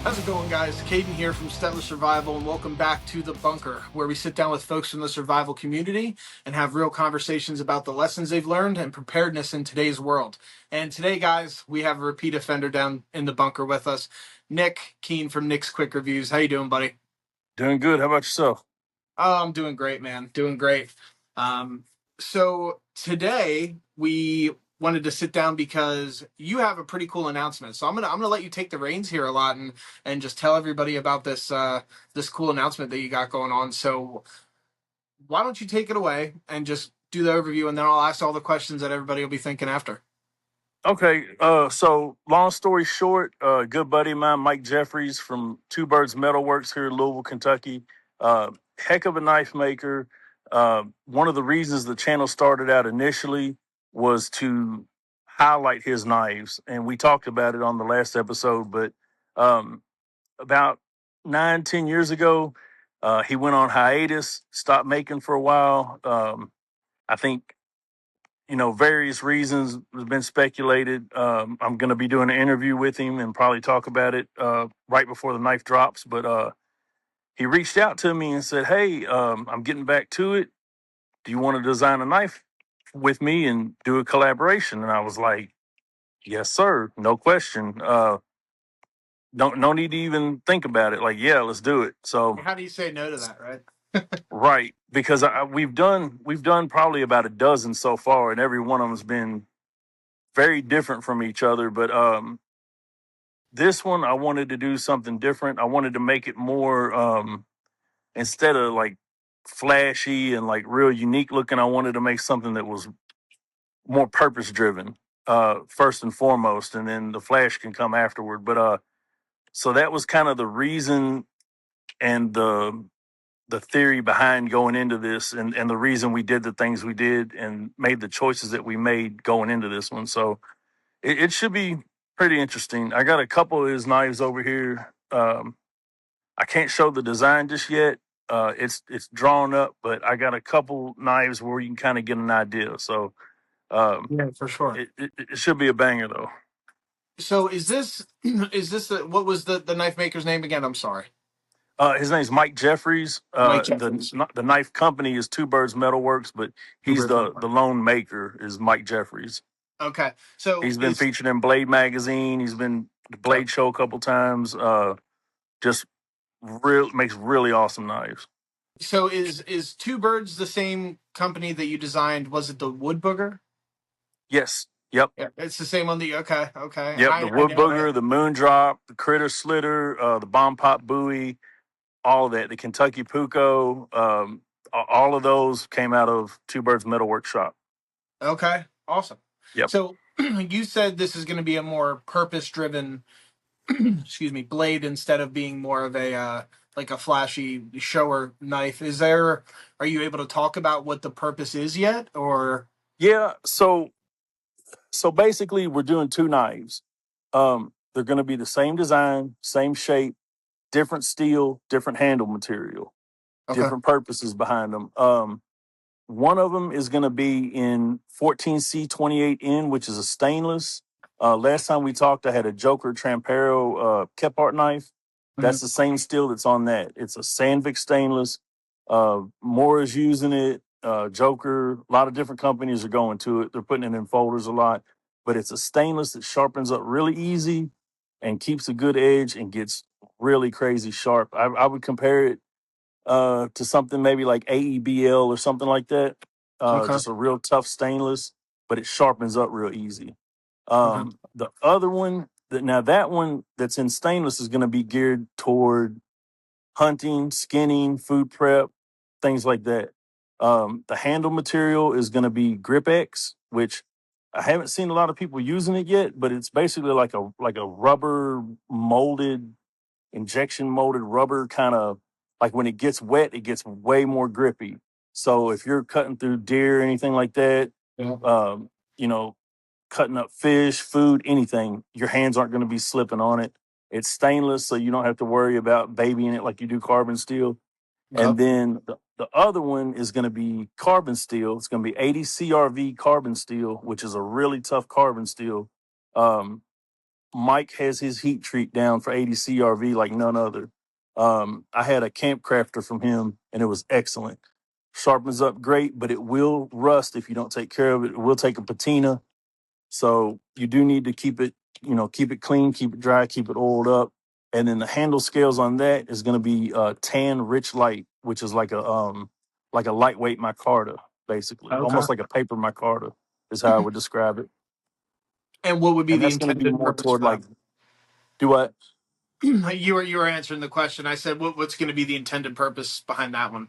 How's it going, guys? Caden here from Stetler Survival, and welcome back to The Bunker, where we sit down with folks from the survival community and have real conversations about the lessons they've learned and preparedness in today's world. And today, guys, we have a repeat offender down in the bunker with us, Nick Keen from Nick's Quick Reviews. How you doing, buddy? Doing good. How about yourself? Oh, I'm doing great, man. Doing great. Um, so today we wanted to sit down because you have a pretty cool announcement. So I'm gonna let you take the reins here a lot and just tell everybody about this cool announcement that you got going on. So why don't you take it away and just do the overview, and then I'll ask all the questions that everybody will be thinking after. Okay. So long story short, good buddy of mine, Mike Jeffries from Two Birds Metalworks here in Louisville, Kentucky. Heck of a knife maker. One of the reasons the channel started out initially was to highlight his knives, and we talked about it on the last episode. But about 9, 10 years ago, he went on hiatus, stopped making for a while. I think various reasons has been speculated. I'm going to be doing an interview with him and probably talk about it right before the knife drops. But he reached out to me and said, "Hey, I'm getting back to it. Do you want to design a knife with me and do a collaboration?" And I was like, "Yes, sir. No question. No need to even think about it. Like, yeah, let's do it." So, How do you say no to that, right? right, because we've done probably about a dozen so far, and every one of them's been very different from each other. But this one, I wanted to do something different. I wanted to make it more, instead of like flashy and like real unique looking, I wanted to make something that was more purpose driven, first and foremost, and then the flash can come afterward. But so that was kind of the reason and the theory behind going into this, and the reason we did the things we did and made the choices that we made going into this one. So it should be pretty interesting. I got a couple of his knives over here. I can't show the design just yet. It's drawn up, but I got a couple knives where you can kind of get an idea. So um, Yeah, for sure. it should be a banger though. So is this what was the knife maker's name again? I'm sorry. His name's Mike Jeffries. Mike The Jeffries. the knife company is Two Birds Metalworks, but Two he's Birds. the lone maker is Mike Jeffries. Okay. So He's been is featured in Blade magazine. He's been the okay. Blade show a couple times. Just real makes really awesome knives. So is Two Birds the same company that you designed? Was it the Wood Booger? Yes. Yep. Yeah, it's the same on the okay. And Yep. The I wood know it. booger, the moon drop, the critter slitter, the bomb pop buoy, all of that. The Kentucky Puko, all of those came out of Two Birds Metal Workshop. Okay, awesome. Yep. So you said this is going to be a more purpose driven, excuse me, blade instead of being more of a like a flashy shower knife. Are you able to talk about what the purpose is yet, or Yeah. So basically, we're doing two knives. They're going to be the same design, same shape, different steel, different handle material, okay? different purposes behind them. One of them is going to be in 14C28N, which is a stainless. Last time we talked, I had a Joker Trampero Kepart knife. Mhm. That's the same steel that's on that. It's a Sandvik stainless. Moore is using it. Joker, a lot of different companies are going to it. They're putting it in folders a lot, but it's a stainless that sharpens up really easy and keeps a good edge and gets really crazy sharp. I would compare it to something maybe like AEBL or something like that. Okay. Just a real tough stainless, but it sharpens up real easy. Okay. The other one that one that's in stainless is going to be geared toward hunting, skinning, food prep, things like that. The handle material is going to be Grip X, which I haven't seen a lot of people using it yet, but it's basically like a rubber molded injection molded rubber kind of like when it gets wet, it gets way more grippy. So if you're cutting through deer or anything like that, Yeah. um, you know, cutting up fish, food, anything, your hands aren't going to be slipping on it. It's stainless, so you don't have to worry about babying it like you do carbon steel. And Okay. then the other one is going to be carbon steel. It's going to be 80 CRV carbon steel, which is a really tough carbon steel. Um, Mike has his heat treat down for 80 CRV like none other. I had a camp crafter from him, and it was excellent. Sharpens up great, but it will rust if you don't take care of it. It will take a patina, so you do need to keep it, keep it clean, keep it dry, keep it oiled up. And then the handle scales on that is going to be tan rich light, which is like a lightweight micarta, basically, Okay. almost like a paper micarta is how I would describe it. And what would be And the that's going to be intended more purpose toward for that? like do what You were answering the question. I said, what's going to be the intended purpose behind that one?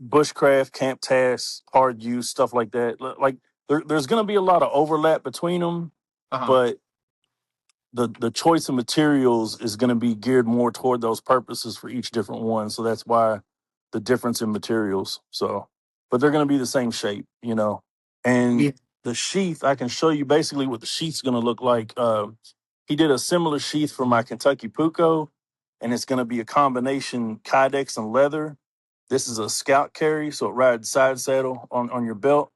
bushcraft, camp tasks, hard use, stuff like that. Like there's going to be a lot of overlap between them, Uh huh. but the choice of materials is going to be geared more toward those purposes for each different one. So that's why the difference in materials. So, but they're going to be the same shape. And Yeah. the sheath, I can show you basically what the sheath's going to look like. He did a similar sheath for my Kentucky Puko, and it's going to be a combination Kydex and leather. This is a scout carry, so it rides side saddle on your belt.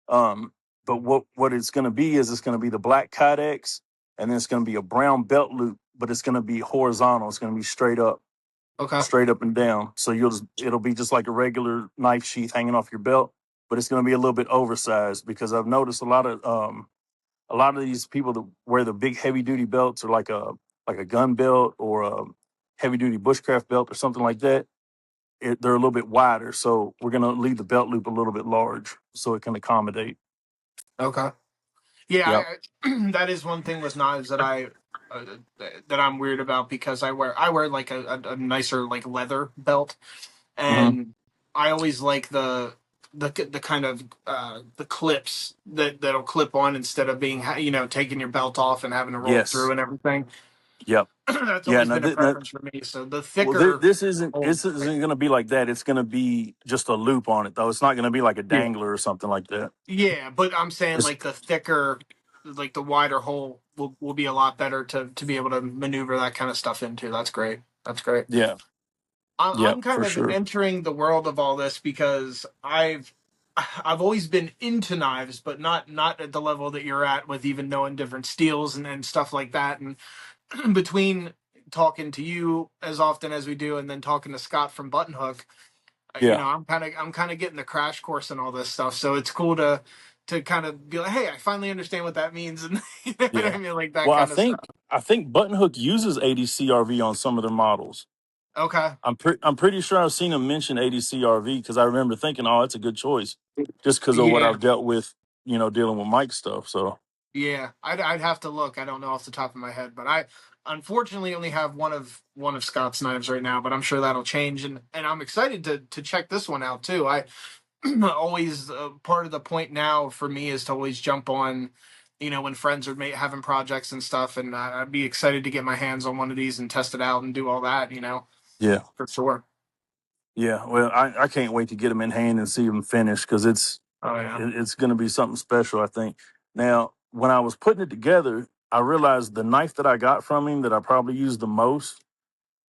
Um, but what it's going to be is it's going to be the black Kydex, and then it's going to be a brown belt loop, but it's going to be horizontal. It's going to be Okay. straight up and down. So it'll be just like a regular knife sheath hanging off your belt, but it's going to be a little bit oversized because I've noticed a lot of these people that wear the big heavy duty belts or like a gun belt or a heavy duty bushcraft belt or something like that. They're a little bit wider, so we're going to leave the belt loop a little bit large so it can accommodate. Okay. Yeah, Yep. that is one thing with knives that that I'm weird about because I wear like a nicer like leather belt, Hmm. and I always like the kind of the clips that'll clip on instead of being taking your belt off and having to roll it through Yes. and everything. Yep. That's Yeah. always No. been a preference for me. So the Well, thicker this isn't oh, this isn't going to be like that. It's going to be just a loop on it, though. It's not going to be like a yeah, dangler or something like that. yeah, but I'm saying It's like the thicker, like the wider hole will be a lot better to be able to maneuver that kind of stuff into. That's great. That's great. yeah. I'm Yep. kind For of sure. entering the world of all this because I've always been into knives, but not at the level that you're at with even knowing different steels and stuff like that. And between talking to you as often as we do, and then talking to Scott from Button Hook, Yeah. I'm kind of getting the crash course and all this stuff. So it's cool to kind of be like, hey, I finally understand what that means, and you know what Yeah. I mean, like that Well, I kind of stuff. think I think Button Hook uses 80 CRV on some of their models. Okay. I'm pretty sure I've seen them mention 80 CRV because I remember thinking, oh, that's a good choice, just because of what Yeah. I've dealt with, dealing with Mike stuff. So Yeah, I'd have to look. I don't know off the top of my head, but I unfortunately only have one of Scott's knives right now. But I'm sure that'll change, and I'm excited to check this one out too. I always part of the point now for me is to always jump on, when friends are having projects and stuff, and I'd be excited to get my hands on one of these and test it out and do all that. yeah, For sure. yeah. Well, I can't wait to get them in hand and see them finished because Oh yeah. it's going to be something special, I think. Now, when I was putting it together, I realized the knife that I got from him that I probably use the most.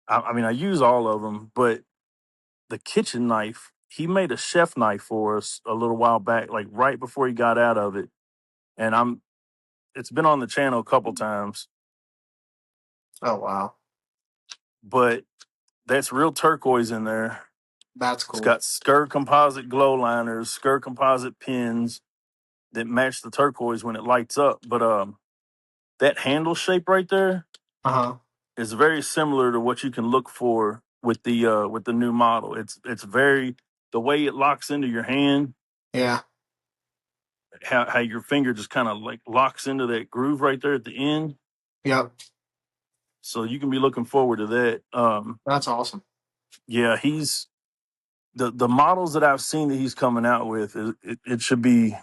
I mean, I use all of them, but the kitchen knife, he made a chef knife for us a little while back, like right before he got out of it. And it's been on the channel a couple times, Oh wow, but that's real turquoise in there. that's It's cool. got Sker composite glow liners, Sker composite pins that match the turquoise when it lights up. But that handle shape right there Uh huh. is very similar to what you can look for with the new model. It's very the way it locks into your hand, Yeah. how your finger just kind of like locks into that groove right there at the end. Yep. So you can be looking forward to that. That's awesome. Yeah, he's the models that I've seen that he's coming out with. It should be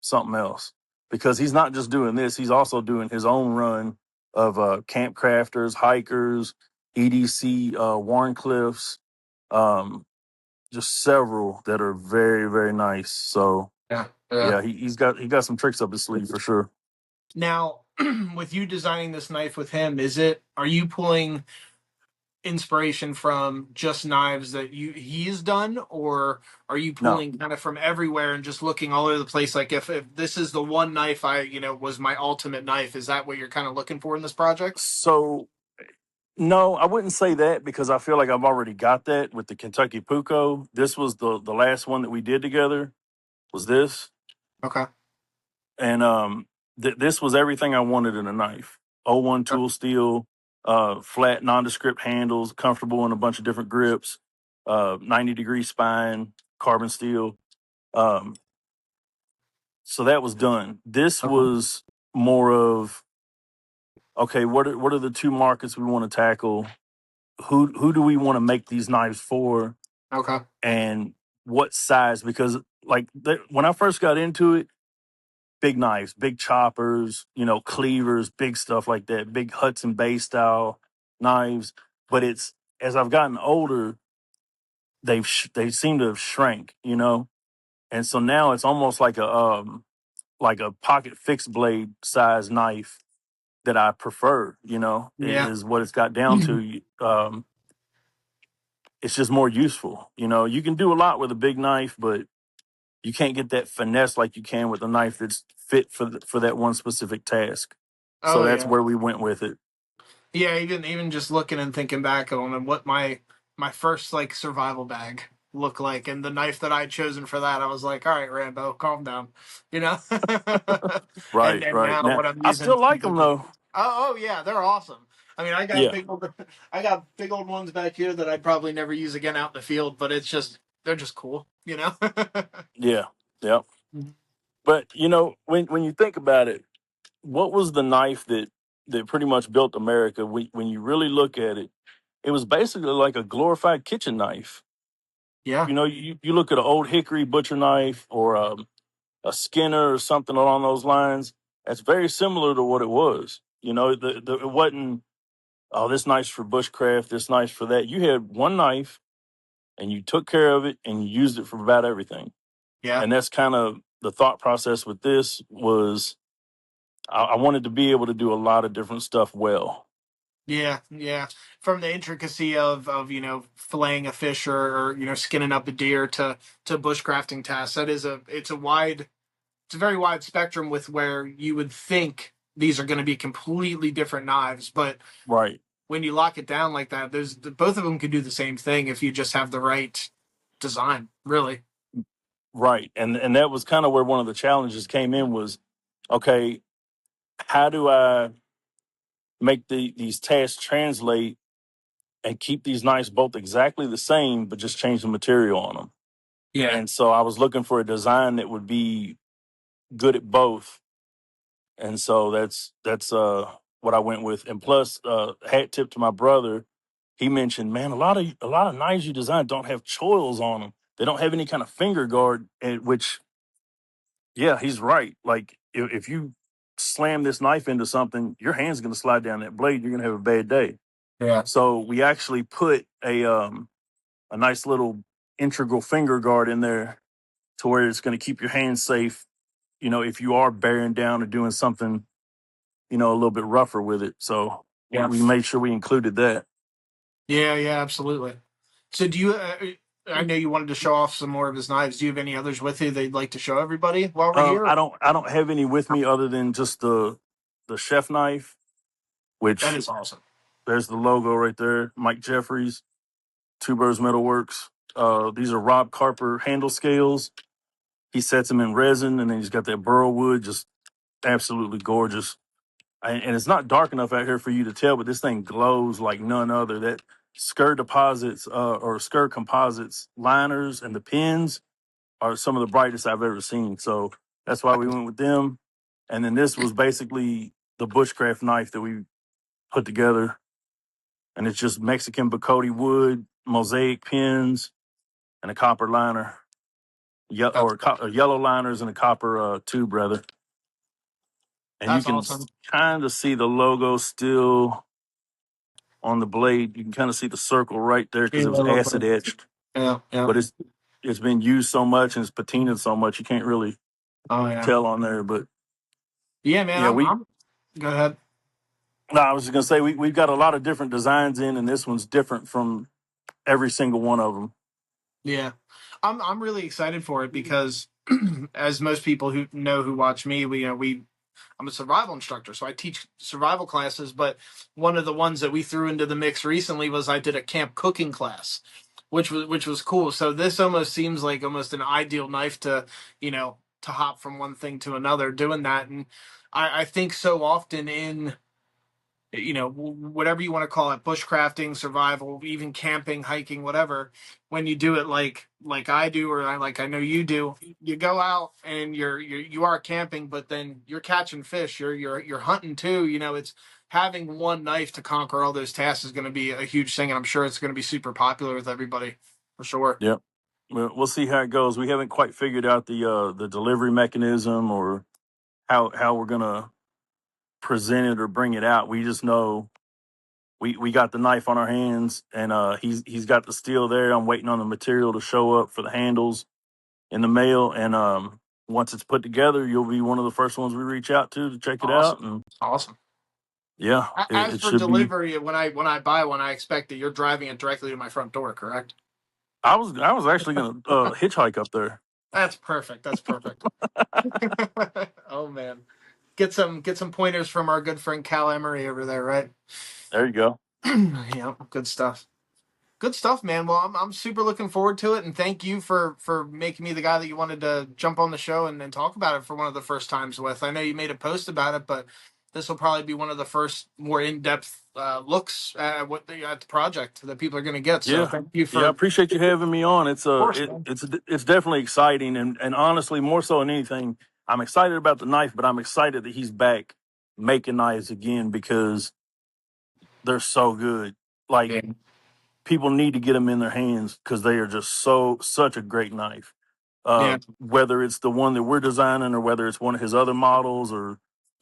something else because he's not just doing this; he's also doing his own run of camp crafters, hikers, EDC, Warncliffs, um, just several that are very very nice. So Yeah. Yeah. yeah, he got some tricks up his sleeve for sure. Now, with you designing this knife with him, are you pulling inspiration from just knives that he's done, or are you No. pulling kind of from everywhere and just looking all over the place? Like if this is the one knife I was my ultimate knife, is that what you're kind of looking for in this project? So no, I wouldn't say that because I feel like I've already got that with the Kentucky Puko. This was the last one that we did together. Was this, Okay. and this was everything I wanted in a knife. O1 tool steel, flat nondescript handles, comfortable in a bunch of different grips, 90-degree spine, carbon steel. Um, so that was done. This Okay. was more of okay. What are the two markets we want to tackle? Who do we want to make these knives for, Okay. and what size? Because like when I first got into it, big knives, big choppers, cleavers, big stuff like that, big Hudson Bay style knives. But it's as I've gotten older, they seem to have shrank, and so now it's almost like a pocket fixed blade size knife that I prefer. Yeah. Is what it's got down to. It's just more useful. You can do a lot with a big knife, but you can't get that finesse like you can with a knife that's fit for that one specific task. So Oh that's yeah. where we went with it. Yeah, even just looking and thinking back on what my first like survival bag looked like, and the knife that I'd chosen for that, I was like, all right, Rambo, calm down, you know. and Right, and right. now Now what I'm I using. still like them though. Oh yeah, they're awesome. I mean, Yeah, I got big old ones back here that I'd probably never use again out in the field, but they're just cool, you know. yeah, yeah. But when you think about it, what was the knife that pretty much built America? When you really look at it, it was basically like a glorified kitchen knife. Yeah, You look at an old hickory butcher knife or a Skinner or something along those lines. That's very similar to what it was. It wasn't, oh, this knife's for bushcraft, this knife's for that. You had one knife and you took care of it and you used it for about everything. yeah. And that's kind of the thought process with this was I wanted to be able to do a lot of different stuff well. Yeah, yeah. From the intricacy of filleting a fish or skinning up a deer to bushcrafting tasks, it's a very wide spectrum with where you would think these are going to be completely different knives, but Right, when you lock it down like that, there's both of them can do the same thing if you just have the right design. Really. right. And that was kind of where one of the challenges came in was, okay, how do I make these tasks translate and keep these knives both exactly the same, but just change the material on them? Yeah. And so I was looking for a design that would be good at both. And so that's what I went with. And plus, hat tip to my brother, he mentioned, man, a lot of knives you design don't have choils on them. They don't have any kind of finger guard, which yeah, he's right. Like if you slam this knife into something, your hand's going to slide down that blade. You're going to have a bad day. Yeah. So we actually put a nice little integral finger guard in there to where it's going to keep your hands safe. If you are bearing down or doing something, a little bit rougher with it. So we, Yeah. we made sure we included that. Yeah. Yeah. Absolutely. So do you? I know you wanted to show off some more of his knives. Do you have any others with you that you'd like to show everybody while we're here? I don't have any with me other than just the chef knife, That which is awesome. there's the logo right there, Mike Jeffries, Two Birds Metalworks. These are Rob Carper handle scales. He sets them in resin, and then he's got that burl wood, just absolutely gorgeous. And it's not dark enough out here for you to tell, but this thing glows like none other. That Skir Composites liners and the pins are some of the brightest I've ever seen. So that's why we went with them. And then this was basically the bushcraft knife that we put together, and it's just Mexican Bacote wood, mosaic pins, and a copper liner, That's yellow liners and a copper tube, rather. And you that's can awesome. kind of see the logo still on the blade. You can kind of see the circle right there Yeah, because it was acid etched, yeah, yeah. but it's been used so much and it's patinaed so much you can't really Oh yeah. tell on there. But Yeah, man. yeah, I'm. Go ahead. No, I was just gonna say we've got a lot of different designs in, and this one's different from every single one of them. Yeah, I'm really excited for it because, as most people who know who watch me, we I'm a survival instructor, so I teach survival classes. But one of the ones that we threw into the mix recently was I did a camp cooking class, which was cool. So this almost seems like almost an ideal knife to to hop from one thing to another doing that. And I think so often in whatever you want to call it, bushcrafting, survival, even camping, hiking, whatever, when you do it like I do, or like I know you do, you go out and you are camping, but then you're catching fish, you're hunting too. It's having one knife to conquer all those tasks is going to be a huge thing, and I'm sure it's going to be super popular with everybody for sure. Yep. We'll see how it goes. We haven't quite figured out the delivery mechanism or how we're gonna present it or bring it out. We just know we got the knife on our hands, and he's got the steel there. I'm waiting on the material to show up for the handles in the mail, and once it's put together, you'll be one of the first ones we reach out to check it out. Awesome, And awesome. yeah, As it for should be. delivery, when I buy one, I expect that you're driving it directly to my front door, correct? I was actually gonna hitchhike up there. That's perfect. That's perfect. Oh man, get some pointers from our good friend Cal Emery over there, right? There you go. Yeah, good stuff. Good stuff, man. Well, I'm super looking forward to it, and thank you for making me the guy that you wanted to jump on the show and talk about it for one of the first times with. I know you made a post about it, but this will probably be one of the first more in depth looks at at the project that people are going to get. So Yeah, thank you yeah. I for, appreciate you having me on. It's of course, man. it's definitely exciting, and honestly, more so than anything, I'm excited about the knife, but I'm excited that he's back making knives again because they're so good. Like Yeah, people need to get them in their hands because they are just such a great knife. yeah. Whether it's the one that we're designing or whether it's one of his other models or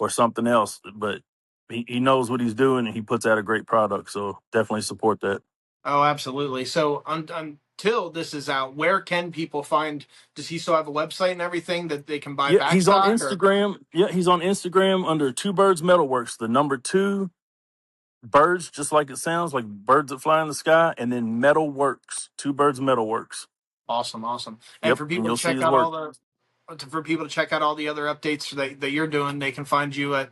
something else, but he knows what he's doing and he puts out a great product. So definitely support that. Oh, absolutely. So until this is out, where can people find? Does he still have a website and everything that they can buy Yeah, back he's on stock? Or Instagram. Yeah, he's on Instagram under Two Birds Metalworks. The number two birds, just like it sounds, like birds that fly in the sky, and then Metalworks. Two Birds Metalworks. awesome, awome. And Yep, for and people to you'll see check his out work. all the other updates that you're doing, they can find you at.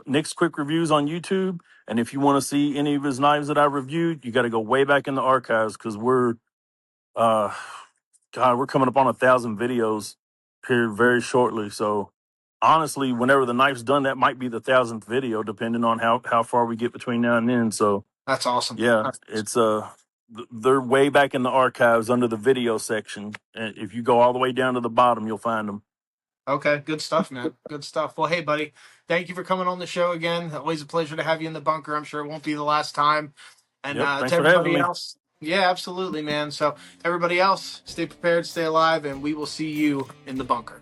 Nick's Quick Reviews on YouTube, and if you want to see any of his knives that I reviewed, you got to go way back in the archives because uh, we're coming up on 1,000 videos here very shortly. So honestly, whenever the knife's done, that might be the 1,000th video, depending on how far we get between now and then. So That's awesome. yeah, it's they're way back in the archives under the video section. And if you go all the way down to the bottom, you'll find them. Okay, good stuff, man. Good stuff. Well, hey, buddy, thank you for coming on the show again. Always a pleasure to have you in the bunker. I'm sure it won't be the last time. And Yep, to thanks for having everybody me. else, yeah, absolutely, man. So, everybody else, stay prepared, stay alive, and we will see you in the bunker.